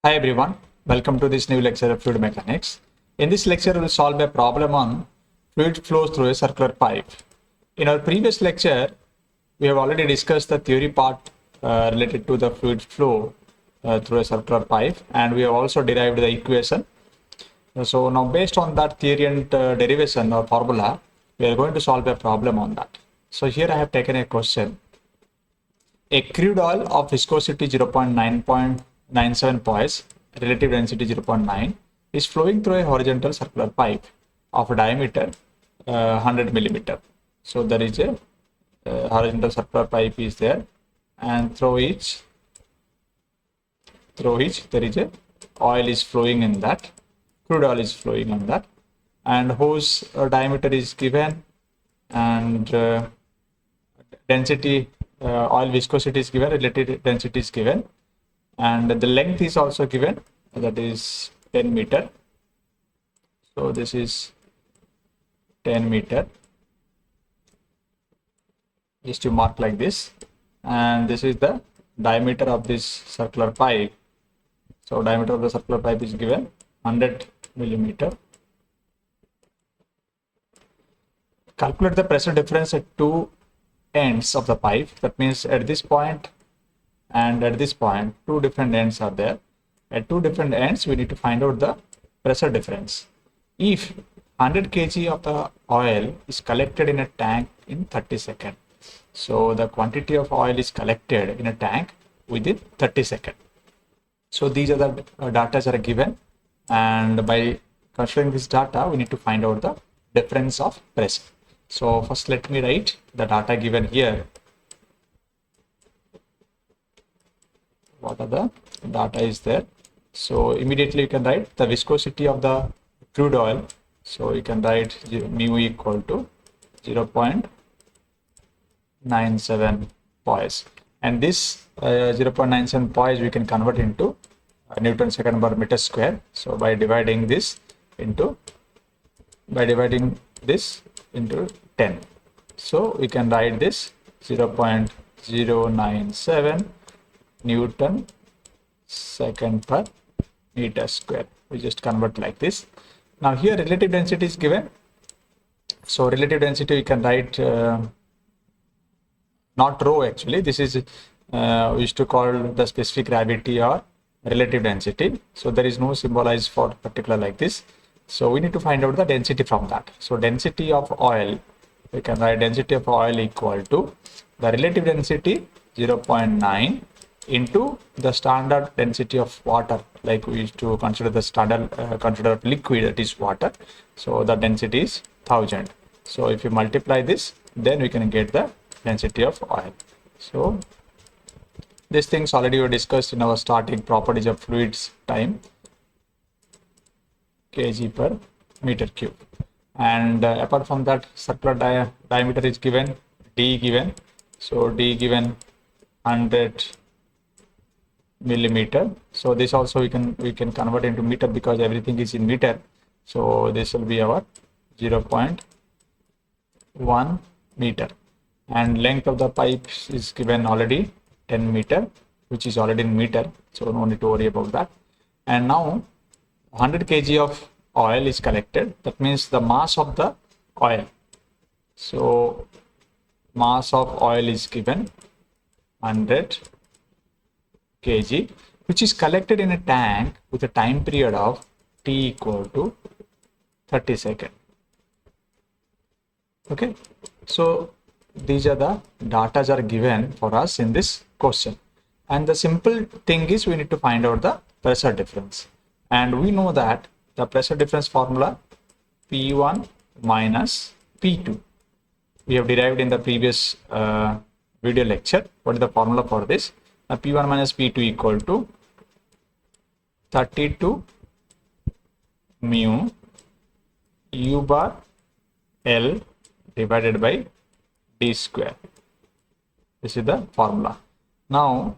Hi everyone, welcome to this new lecture of fluid mechanics. In this lecture, we will solve a problem on fluid flows through a circular pipe. In our previous lecture, we have already discussed the theory part related to the fluid flow through a circular pipe, and we have also derived the equation. So now based on that theory and derivation or formula, we are going to solve a problem on that. So here I have taken a question. A crude oil of viscosity 0.997 poise, relative density 0.9, is flowing through a horizontal circular pipe of a diameter 100 millimeter. So there is a horizontal circular pipe is there, and through each there is a oil is flowing in that, crude oil is flowing on that, and hose diameter is given, and density oil viscosity is given, relative density is given, and the length is also given, that is 10 meter. So this is 10 meter, just to mark like this, and this is the diameter of this circular pipe. So diameter of the circular pipe is given 100 millimeter. Calculate the pressure difference at two ends of the pipe. That means at this point and at this point, two different ends are there. At two different ends, we need to find out the pressure difference. If 100 kg of the oil is collected in a tank in 30 seconds, so the quantity of oil is collected in a tank within 30 seconds. So these are the data are given, and by considering this data, we need to find out the difference of pressure. So first let me write the data given here. What are the data is there? So immediately you can write the viscosity of the crude oil. So you can write mu equal to 0.97 poise, and this 0.97 poise we can convert into Newton second per meter square. So by dividing this into 10, so we can write this 0.097 Newton second per meter square. We just convert like this. Now here relative density is given. So relative density we can write not rho, actually this is we used to call the specific gravity or relative density. So there is no symbolized for particular like this. So we need to find out the density from that. So density of oil, we can write density of oil equal to the relative density 0.9 into the standard density of water, like we used to consider the standard consider of liquid, that is water. So the density is 1000. So if you multiply this, then we can get the density of oil. So these things already were discussed in our starting properties of fluids time, kg per meter cube. And apart from that, circular diameter is given, d given. So d given 100 millimeter. So this also we can convert into meter because everything is in meter. So this will be our 0.1 meter, and length of the pipe is given already 10 meter, which is already in meter, so no need to worry about that. And now 100 kg of oil is collected. That means the mass of the oil. So mass of oil is given 100 kg, which is collected in a tank with a time period of t equal to 30 seconds. Okay, so these are the data are given for us in this question, and the simple thing is we need to find out the pressure difference, and we know that the pressure difference formula P1 minus P2 we have derived in the previous video lecture. What is the formula for this? P1 minus P2 equal to 32 mu U bar L divided by d square. This is the formula. Now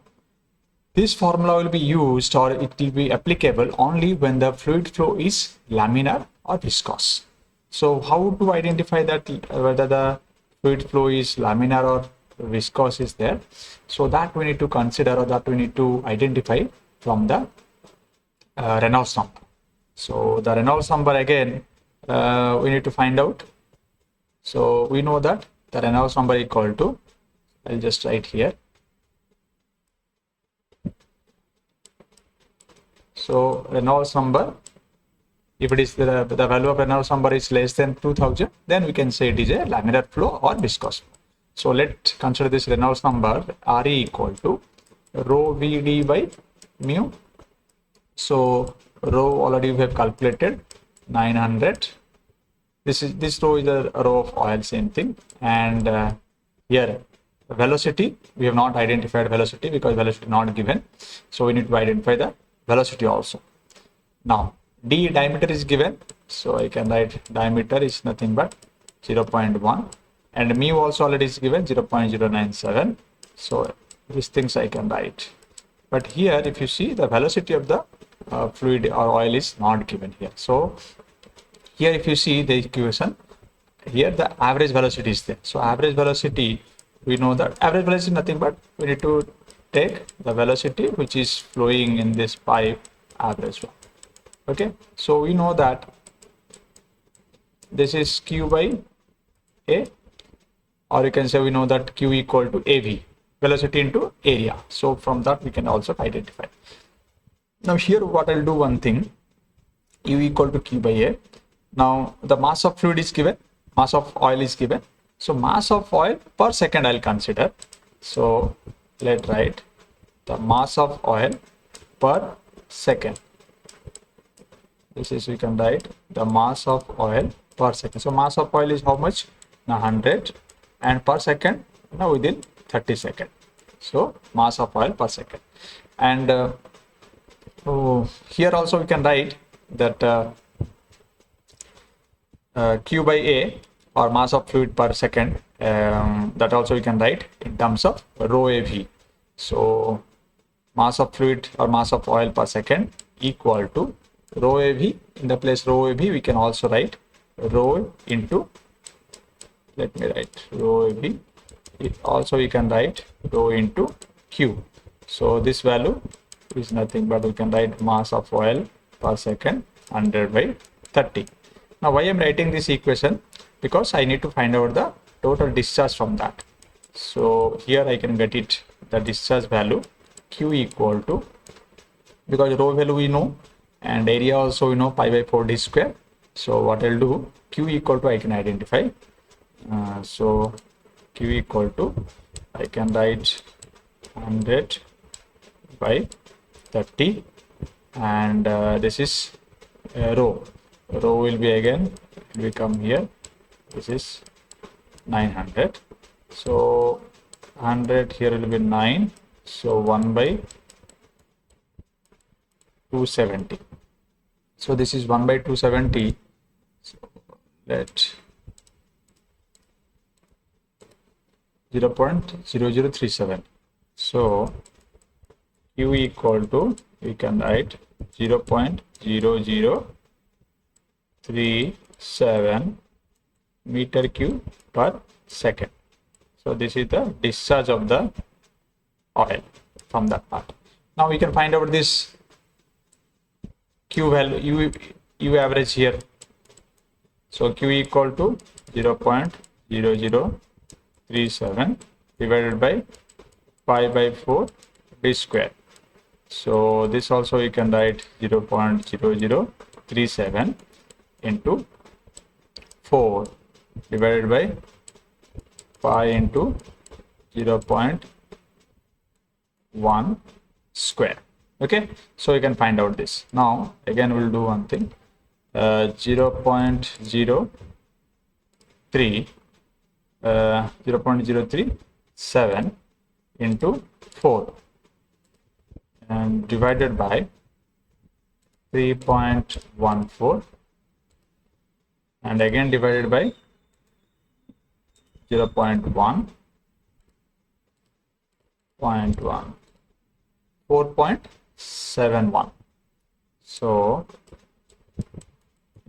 this formula will be used, or it will be applicable only when the fluid flow is laminar or viscous. So how to identify that whether the fluid flow is laminar or viscous is there? So that we need to consider, or that we need to identify from the Reynolds number. So the Reynolds number again, we need to find out. So we know that the Reynolds number equal to, I'll just write here. So Reynolds number, if it is the value of Reynolds number is less than 2000, then we can say it is a laminar flow or viscous flow. So let's consider this Reynolds number Re equal to rho Vd by mu. So rho already we have calculated 900. This rho is a rho of oil, same thing. And here velocity, we have not identified velocity because velocity not given. So we need to identify the velocity also. Now d diameter is given, so I can write diameter is nothing but 0.1, and mu also already is given 0.097. So these things I can write. But here if you see, the velocity of the fluid or oil is not given here. So here if you see the equation, here the average velocity is there. So average velocity, we know that average velocity is nothing but we need to take the velocity which is flowing in this pipe average one. Okay, so we know that this is Q by A, or you can say we know that Q equal to AV, velocity into area. So from that we can also identify. Now here what I'll do one thing, U equal to Q by A. Now the mass of fluid is given, mass of oil is given. So mass of oil per second I'll consider. So let's write the mass of oil per second. This is, we can write the mass of oil per second. So mass of oil is how much? Now 100, and per second now within 30 seconds. So mass of oil per second. And here also we can write that Q by A, or mass of fluid per second, that also we can write in terms of rho AV. So mass of fluid or mass of oil per second equal to rho AV. In the place rho AV we can also write rho into, let me write rho AV. Also we can write rho into Q. So this value is nothing but we can write mass of oil per second 100 by 30. Now why I am writing this equation? Because I need to find out the total discharge from that. So here I can get it, the discharge value Q equal to, because rho value we know and area also we know, pi by 4 d square. So what I'll do, Q equal to I can identify. So Q equal to, I can write 100 by 30, and this is rho. Rho will be again, we come here, this is 900. So 100 here will be 9, so 1 by 270. So this is 1 by 270. So let 0.0037. So Q equal to, we can write 0.0037 meter cube per second. So this is the discharge of the oil from that part. Now we can find out this Q value, U average here. So Q equal to 0.0037 divided by pi by 4 d square. So this also we can write 0.0037 into 4 divided by pi into 0.1 square. Okay, so you can find out this. Now again we'll do one thing, 0.037 into 4 and divided by 3.14 and again divided by 0.1, 4.71. So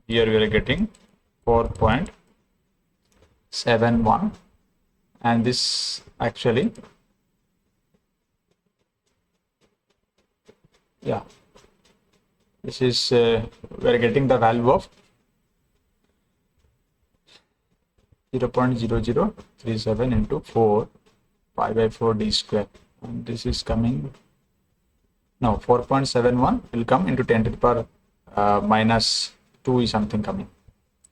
here we are getting 4.71, and this actually, yeah, This is we are getting the value of 0.0037 into 4 pi by 4 d square, and this is coming, no, 4.71 will come into 10 to the power minus 2 is something coming.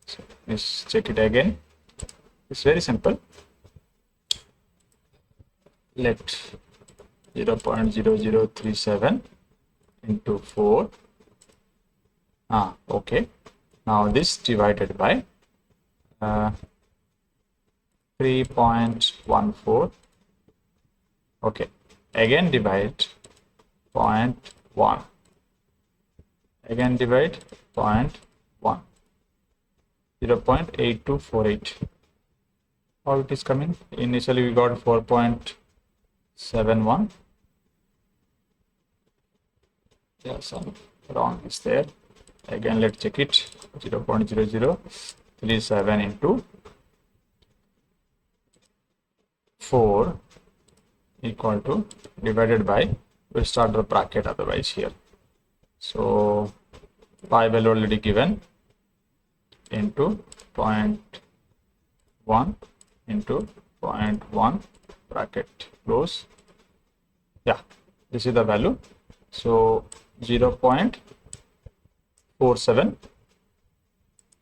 So let's check it again. It's very simple. Let 0.0037 into 4, okay, now this divided by 3.14, okay, again divide 0.1, again divide 0.1, 0.8248. How it is coming? Initially we got 4.71. Yeah, some wrong is there. Again, let's check it. 0.0037 into 4 equal to, divided by, we'll start the bracket otherwise here. So pi value already given, into 0.1 into 0.1 bracket close. Yeah, this is the value. So 0.47,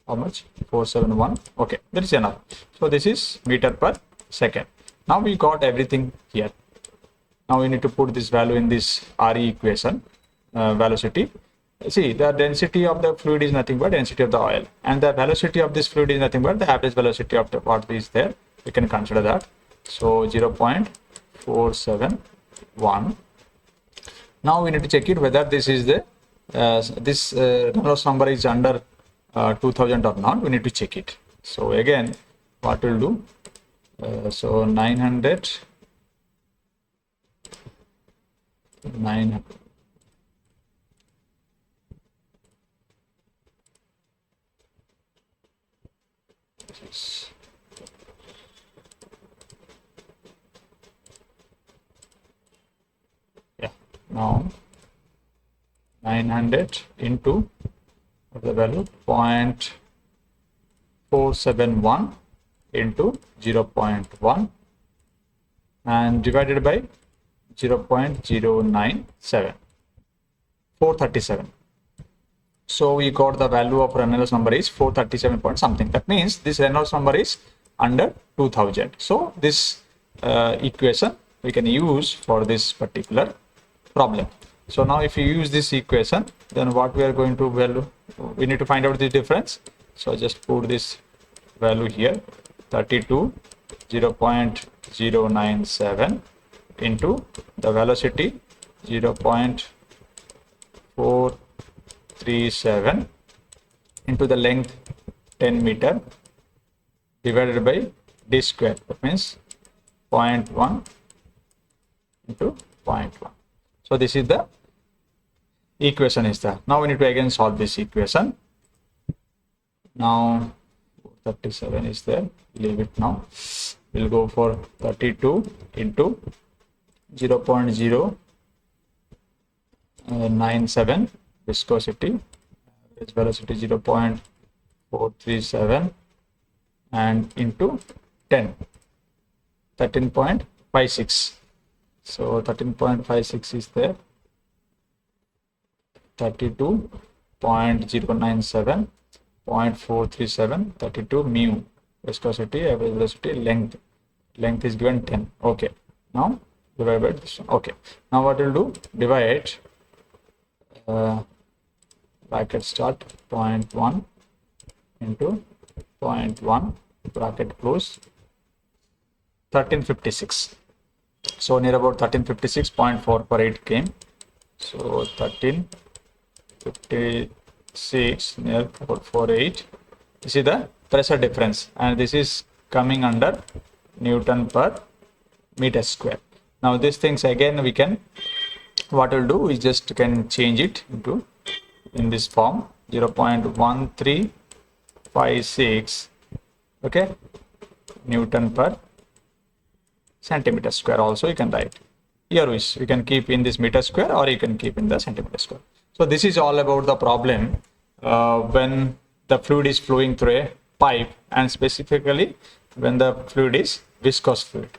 how much? 471. Okay, that is enough. So this is meter per second. Now we got everything here. Now we need to put this value in this RE equation, velocity. See, the density of the fluid is nothing but density of the oil, and the velocity of this fluid is nothing but the average velocity of the what is there. We can consider that. So 0.471. Now we need to check it whether this is the Reynolds number is under 2000 or not. We need to check it. So again, what we'll do? So 900. Yeah, now 900 into the value 0.471 into 0.1 and divided by 0.097, 437. So we got the value of Reynolds number is 437 point something. That means this Reynolds number is under 2000. So this equation we can use for this particular problem. So now if you use this equation, then what we are going to value, we need to find out the difference. So just put this value here, 32, 0.097 into the velocity 0.437 into the length 10 meter divided by d square. That means 0.1 into 0.1. So this is the equation is there. Now we need to again solve this equation. Now 37 is there, leave it now. We'll go for 32 into 0.097 viscosity, average velocity 0.437 and into 10, 13.56. So 13.56 is there, 32.097, 0.437, 32 mu viscosity, average velocity, length is given 10. Okay, now divide by this one. Okay, now what we'll do, divide bracket start 0.1 into 0.1 bracket close, 1356. So near about 1356.448 came. So 1356 near 448. This is the pressure difference, and this is coming under Newton per meter square. Now these things again we can, what we'll do, we just can change it into in this form, 0.1356, okay, Newton per centimeter square. Also you can write here, we can keep in this meter square or you can keep in the centimeter square. So this is all about the problem when the fluid is flowing through a pipe, and specifically when the fluid is viscous fluid.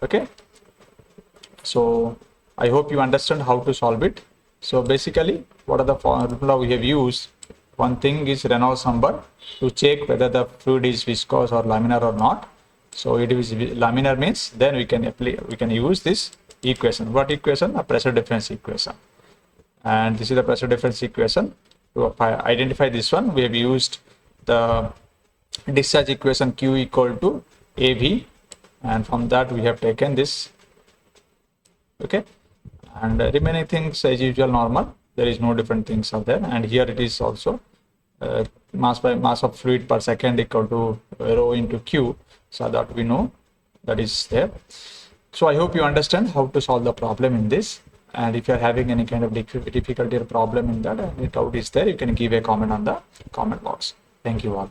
Okay. So I hope you understand how to solve it. So basically, what are the formula we have used? One thing is Reynolds number to check whether the fluid is viscous or laminar or not. So it is laminar means then we can apply, we can use this equation. What equation? A pressure difference equation. And this is the pressure difference equation. To identify this one, we have used the discharge equation Q equal to AV, and from that we have taken this. Okay, and remaining things as usual normal. There is no different things are there, and here it is also mass of fluid per second equal to rho into Q, so that we know that is there. So I hope you understand how to solve the problem in this. And if you are having any kind of difficulty or problem in that, and any doubt is there, you can give a comment on the comment box. Thank you all.